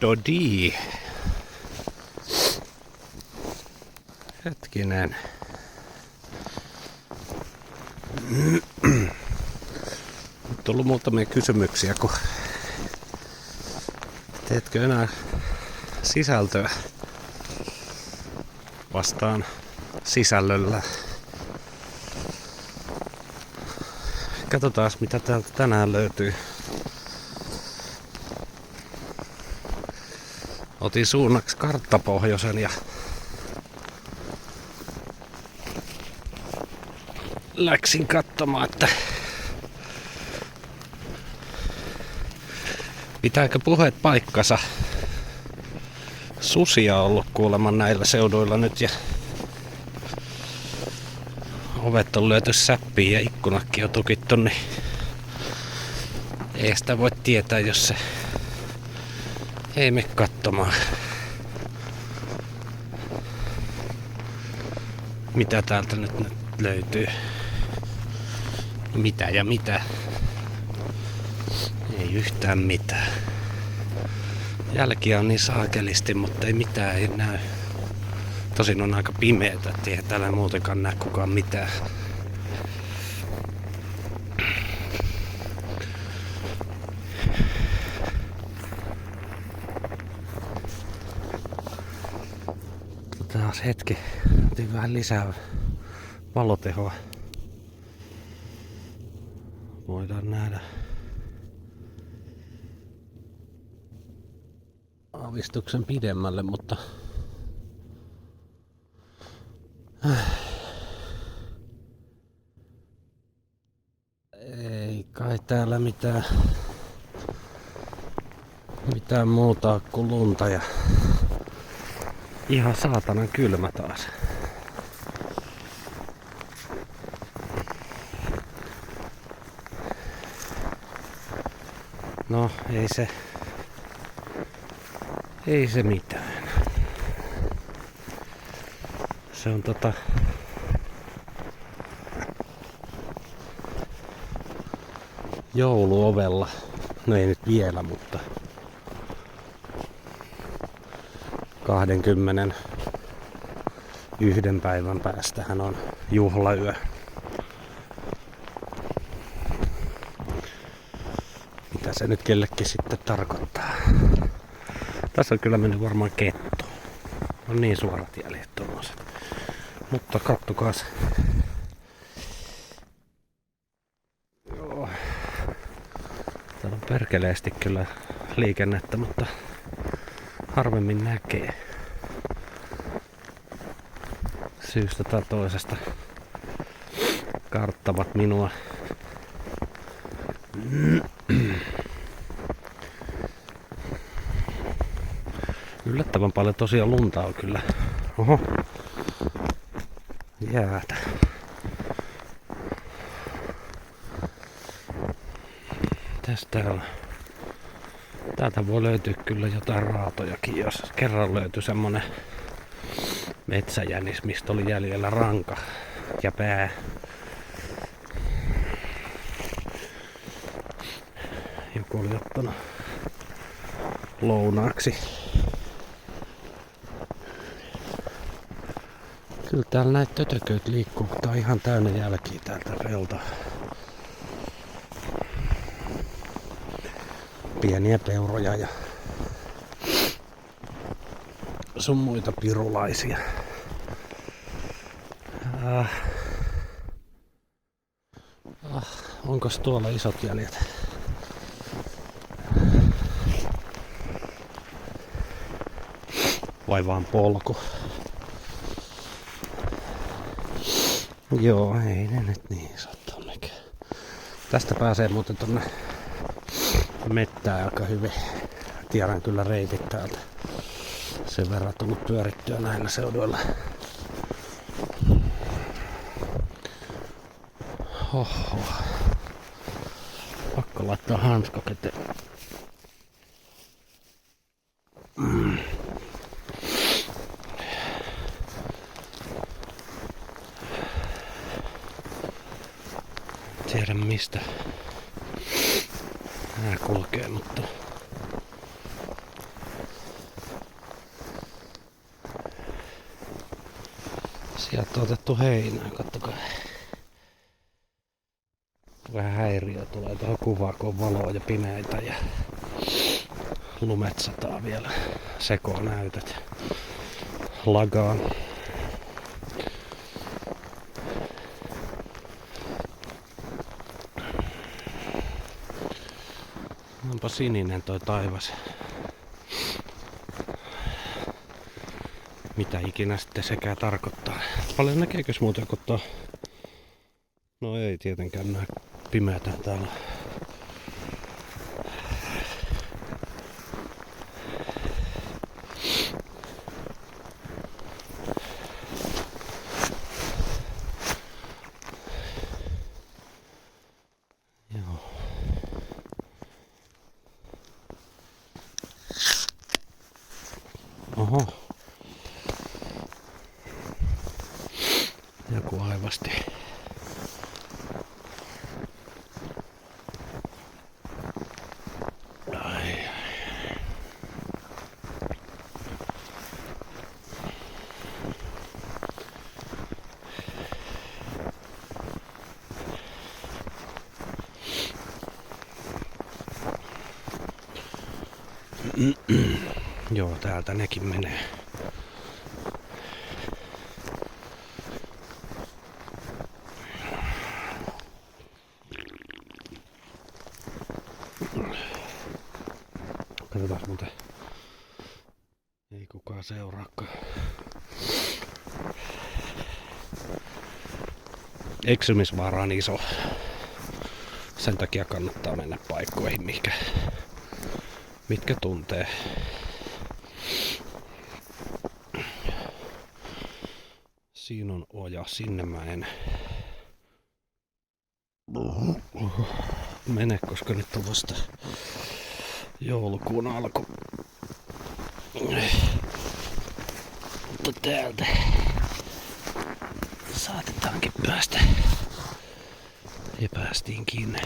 Dodi. Hetkinen. On tullut muutamia kysymyksiä, kun teetkö enää sisältöä? Vastaan sisällöllä. Katsotaan mitä täältä tänään löytyy. Otin suunnaksi karttapohjosen ja läksin katsomaan, että pitääkö puheet paikkansa. Susia on ollut kuulemma näillä seuduilla nyt ja ovet on löyty säppiin ja ikkunakki on tukittu, niin ei sitä voi tietää, jos se ei mene katsomaan. Mitä täältä nyt löytyy? Mitä ja mitä? Ei yhtään mitään. Jälkiä on niin saakelisti, mutta ei mitään ei näy. Tosin on aika pimeetä, että eihän täällä muutenkaan näe kukaan mitään. Taas hetki. Otin vähän lisää valotehoa. Voidaan nähdä aavistuksen pidemmälle, mutta ei kai täällä mitään muuta kuin lunta ja ihan saatanan kylmä taas. No ei se mitään. Se on jouluovella. No ei nyt vielä, mutta 21 päivän päästähän on juhlayö. Mitä se nyt kellekin sitten tarkoittaa? Tässä on kyllä mennyt varmaan kettu. On niin suorat jäljet tommoset. Mutta kattokaas. Joo. Täällä on perkeleesti kyllä liikennettä, mutta harvemmin näkee. Syystä tai toisesta karttavat minua. Yllättävän paljon tosiaan lunta on kyllä. Oho. Jäätä. Tästä on. Täältä voi löytyä kyllä jotain raatojakin, jos kerran löytyi semmonen metsäjänis, mistä oli jäljellä ranka ja pää. Joku oli ottanut lounaaksi. Kyllä täällä näitä tötököitä liikkuu, kun tää on ihan täynnä jälkiä täältä peltoa. Pieniä peuroja ja sun muita pirulaisia. Onkos tuolla isot jäljet? Vai vaan polku? Joo, ei ne nyt niin isot onnekään. Tästä pääsee muuten tonne mettään aika hyvin. Tiedän kyllä reitit täältä. Sen verran tullut pyörittyä näillä seuduilla. Oho. Pakko laittaa hanskat eteen. Tiedä mistä nää kulkee, mutta Sieltä on otettu heinää, kattokaa. Vähän häiriö tulee tuohon kuvaan, kun on valoa ja pimeitä ja lumet sataa vielä. Sekoa näytöt. Lagaan. Onpa sininen toi taivas. Mitä ikinä sitten sekään tarkoittaa. Paljon näkeekös muuten kun tuo... No ei tietenkään näe pimeätä täällä. Joo. Oho. Joku aivasti. Joo, täältä nekin menee. Katsotaan muuten. Ei kukaan seuraakaan. Eksymisvaara on iso. Sen takia kannattaa mennä paikkoihin, mitkä tuntee. Siinä on oja, sinne mä en mene, koska nyt on vasta joulukuun alku. Mutta täältä saatetaankin päästä. Ja päästiinkin.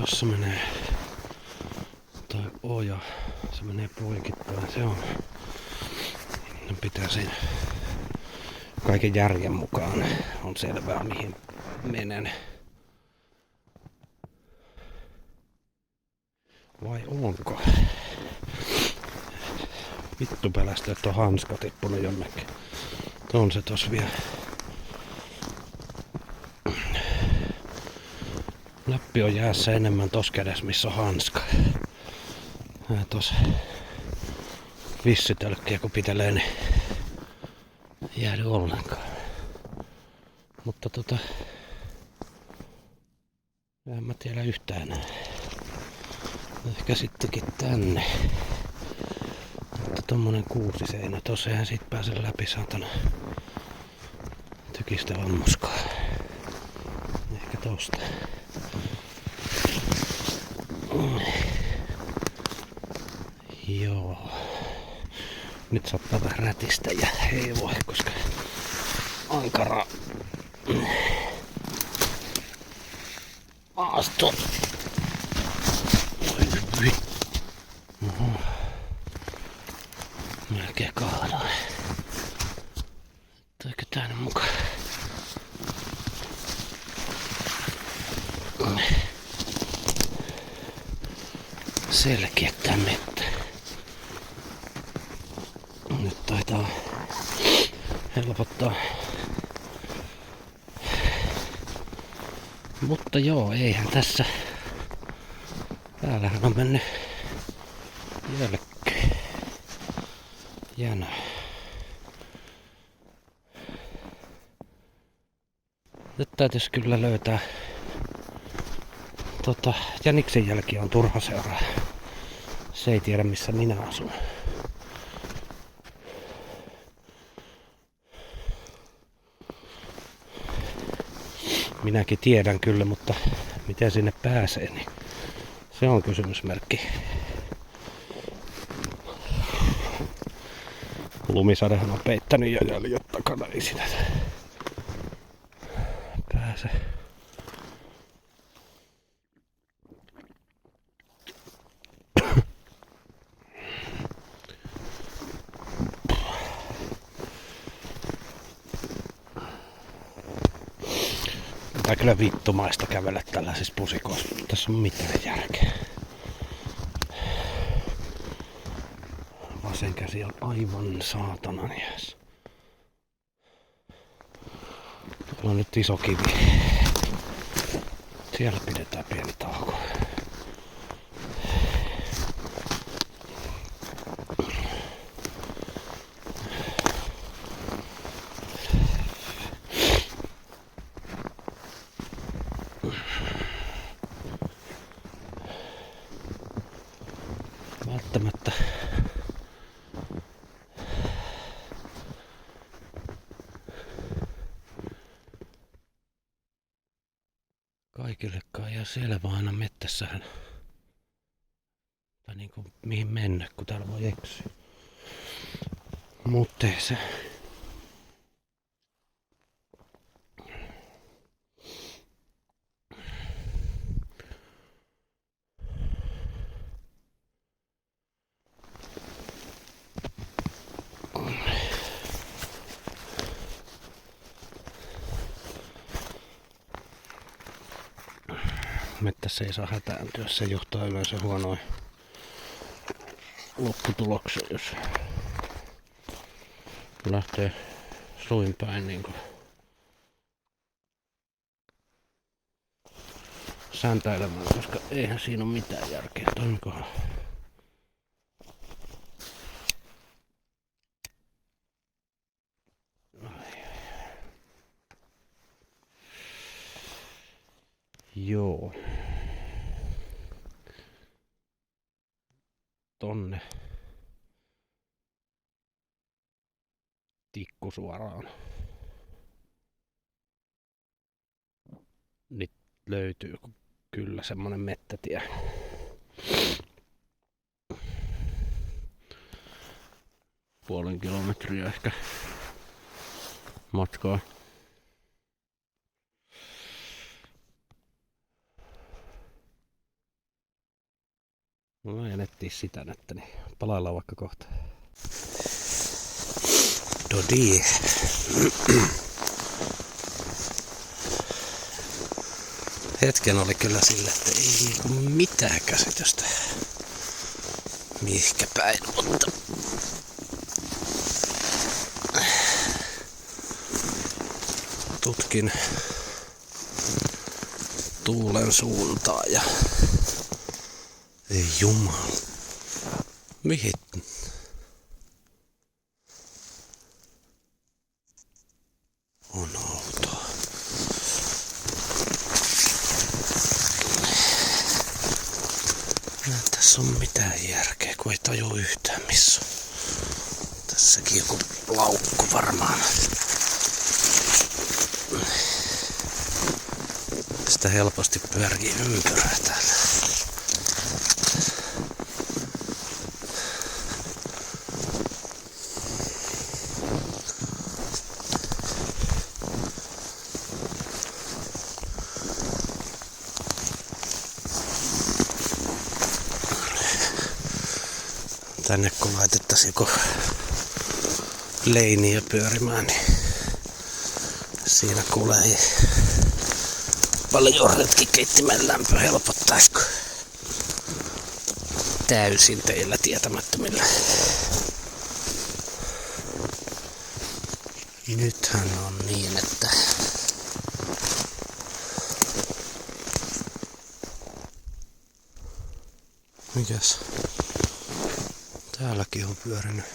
Tossa menee toi oja, se menee poikittain, se on. Pitää siinä kaiken järjen mukaan on selvää mihin menen. Vai onko? Vittu pelästä, että on hanska tippunut jonnekin. On se tos vielä. Läppi on jäässä enemmän tos kädessä, missä on hanska. Nää tos vissitölkkiä kun pitelee, niin jäädy ollenkaan. Mutta en mä tiedä yhtään enää. Ehkä sittenkin tänne. Mutta tommonen kuusiseinä, tossa eihän siitä pääse läpi saatana tykistä vammuskaa. Ehkä tosta. Joo. Nyt saattaa vähän rätistä ja ei voi, koska ankara maasto. Oho. Melkein kaadoin. Toiko tää nyt mukaan? Selkeä tää mettä. Nyt taitaa helpottaa. Mutta joo, eihän tässä. Täällähän on mennyt jälkeen. Jänä. Nyt täytyisi kyllä löytää jäniksen jälkiä on turha seuraa. Se ei tiedä missä minä asun. Minäkin tiedän kyllä, mutta miten sinne pääsee, niin se on kysymysmerkki. Lumisadehan on peittänyt jo jäljet takana, ei sinä pääse. Tää kyllä vittumaista kävellä tällaisissa pusikoissa. Tässä on mitään järkeä. Vasen käsi on aivan saatanan jäs. Tuolla on nyt iso kivi. Siellä pidetään pieni tauko. Välttämättä kaikillekaan ihan selvä aina mettässähän. Tai niinku mihin mennä, kun täällä voi eksyä. Mut ei se. Mettässä ei saa hätääntyä, se johtaa yleensä huonoin lopputulokseen, jos lähtee suin päin niin säntäilemään, koska eihän siinä ole mitään järkeä. Toimikohan? Joo. Tonne. Tikku suoraan. Nyt löytyy kyllä semmonen mettätie. Puolen kilometriä ehkä matkaa. No mä en etsiä sitä nättä, niin palaillaan vaikka kohta. Dodi. Hetken oli kyllä sillä, että ei niinku mitään käsitystä mihinkä päin, mutta tutkin tuulen suuntaa ja ei jumala. Mihin? On outoa. Tässä on mitään järkeä, kun ei tajua yhtään missä on. Tässäkin joku laukku varmaan. Sitä helposti pyörii ympyrää täällä. Tänne kun laitettaisiin joku leiniä pyörimään, niin siinä kuulee paljon retkikeittimen lämpö helpottaisi täysin teillä tietämättömillä. Nythän on niin, että mikäs? Täälläkin on pyörinyt.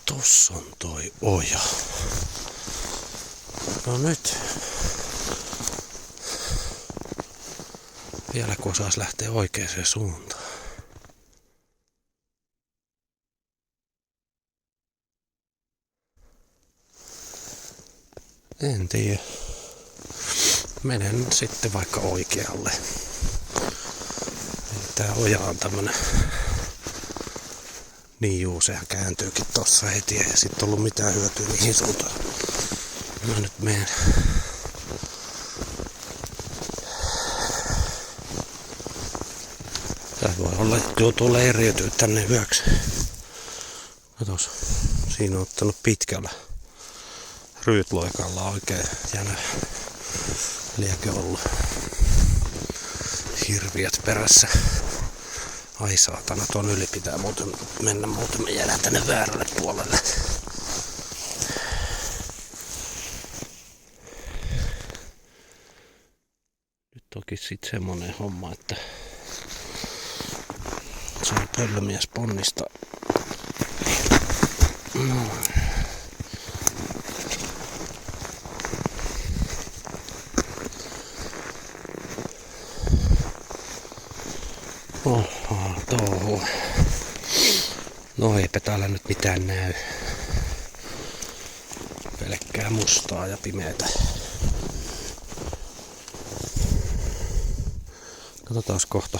Tossa on toi oja. No nyt. Vielä kun osais lähteä oikeaan suuntaan. En tiedä. Menen sitten vaikka oikealle. Tää oja on tämmönen Niin juu, sehän kääntyykin tossa heti ja sit ollut mitään hyötyä mihin suuntaan. No nyt menen. Tää voi olla, että joutuu leiriytyä tänne yöksi. Katos, siinä on ottanut pitkällä ryytloikalla oikein jännä. Liekö ollut hirviöt perässä. Ai saatana, ton yli pitää muuten mennä, muuten me jäädään tänne väärälle puolelle. Nyt toki sit semmonen homma, että se on pöllömies ponnista. No. Oho, touhu. No eipä täällä nyt mitään näy. Pelkkää mustaa ja pimeätä. Katsotaan kohta.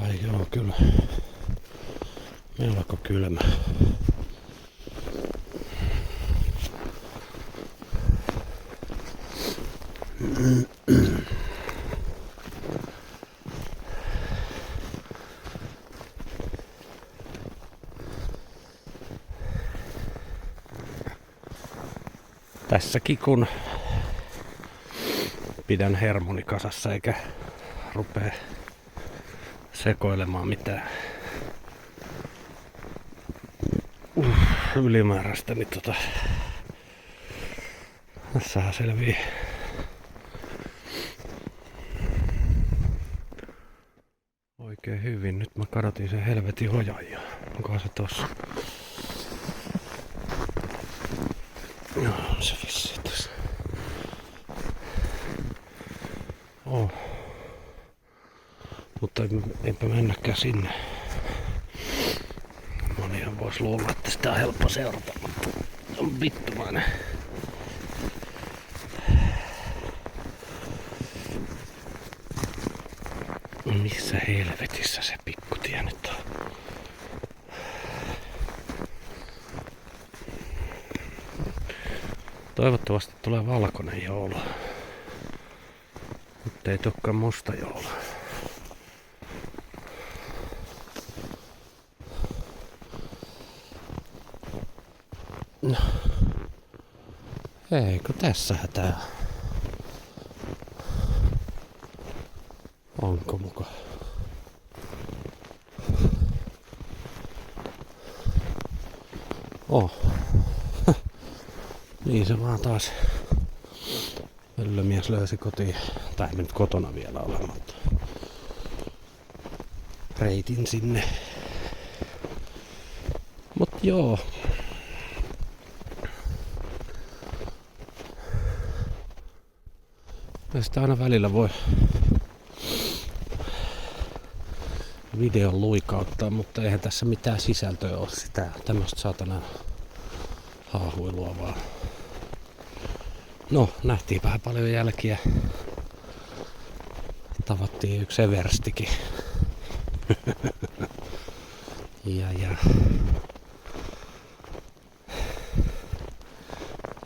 Ai joo, kyllä. Melko kylmä. Tässäkin kun pidän hermoni kasassa eikä rupee sekoilemaan mitään ylimääräistä, niin tässähän selvii. Oikein hyvin. Nyt mä kadotin sen helvetin hojan ja onkohan se tossa? Joo, se vissiin tässä. Oh. Mutta enpä mennäkään sinne. Monihan vois luulla, että sitä on helppo seurata, mutta on vittumainen. Missä helvetissä se pikkutie nyt on? Toivottavasti tulee valkoinen joulu. Mutta ei tulekaan musta joulu. No. Eikö tässähän tää? Onko muka? Oh. Niin se vaan taas. Pöllömies löysi kotiin. Tai nyt kotona vielä ole, mutta reitin sinne. Mut joo. Ja sitä aina välillä voi videon luikauttaa, mutta eihän tässä mitään sisältöä ole sitä. Tämmöstä saatana haahuilua vaan. No, nähtiin vähän paljon jälkiä. Tavattiin yksi everstikin. ja.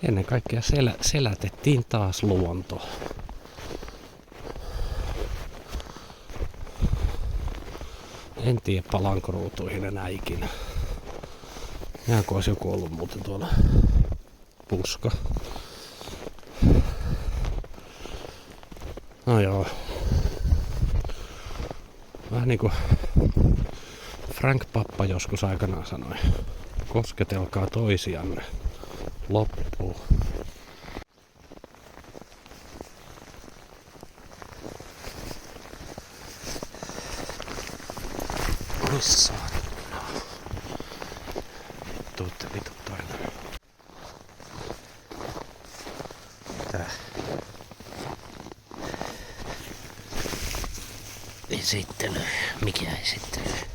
Ennen kaikkea selätettiin taas luonto. En tiedä palanko ruutuihin enää ikinä. Ihan kuin olisi joku ollut muuten tuolla puska. No joo. Vähän niinku Frank Pappa joskus aikanaan sanoi. Kosketelkaa toisianne. Loppuu. Missä on? Tuutte vitut toinen. Tää. Esittely. Mikä esittely?